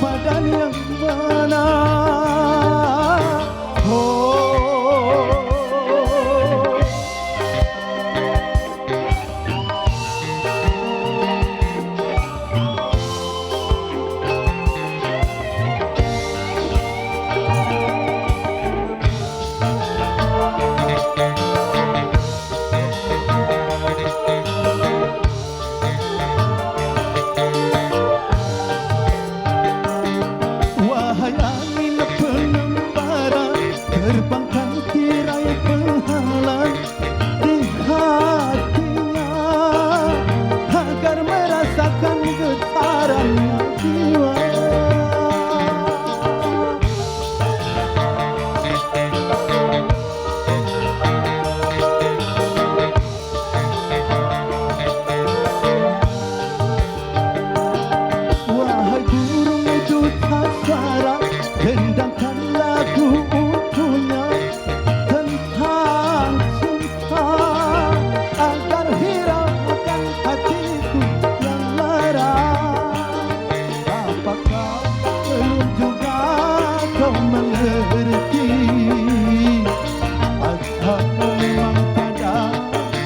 sempadan yang mana. Wahai angin pengembara, terbangkan tirai penghalang di hatinya, agar merasakan getaran jiwa. Wahai burung duta suara, dendangkan lagu untuknya tentang cinta, agar hiraukan hatiku yang lara. Apakah belum juga kau mengerti, atau memang pada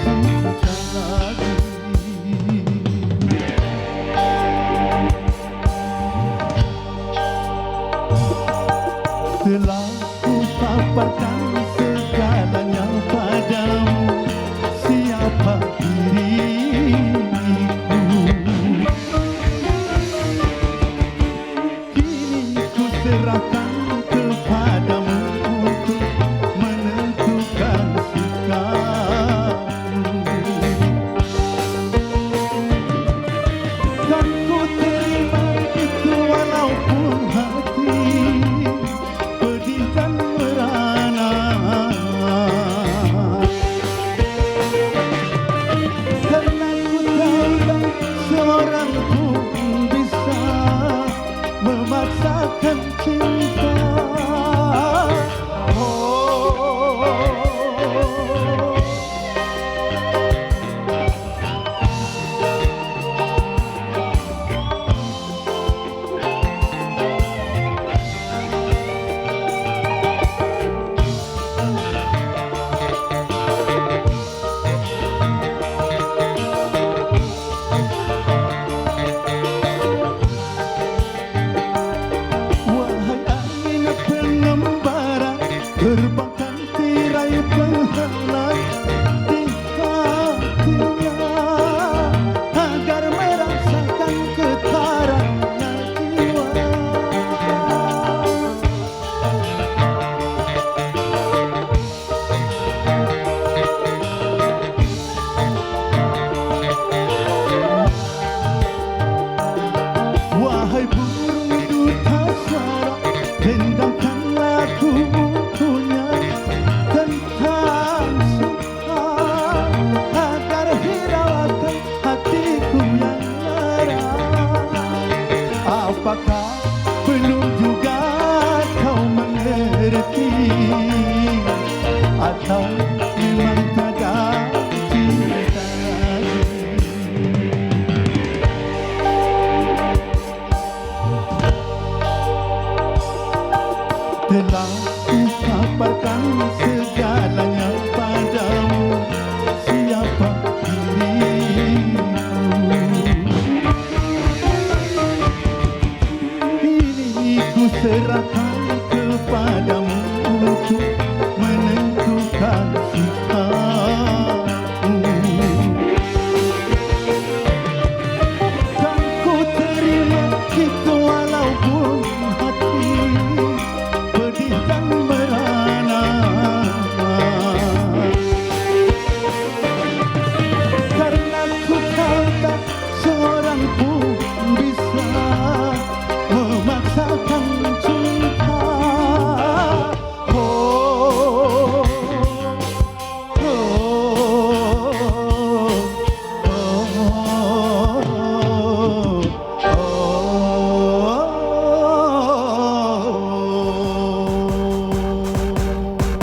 cinta lagi? Telah ku paparkan segalanya padamu, siapa diriku. Kini ku serahkan kepadamu untuk menentukan sikapmu. Kan ku terima itu walaupun hati pedih dan merana, karena ku tahu tak seorang pun bisa memaksakan cinta. Wahai angin pengembara, terbangkan tirai penghalang di hatinya, agar merasakan getaran jiwa. Wahai burung duta suara, dendangkan lagu untuknya tentang cinta, agar hiraukan hatiku yang lara. Apakah belum juga kau mengerti, atau memang tak ada cinta lagi? Telah ku paparkan segalanya padamu, siapa diriku. Kini ku serahkan kepadamu untuk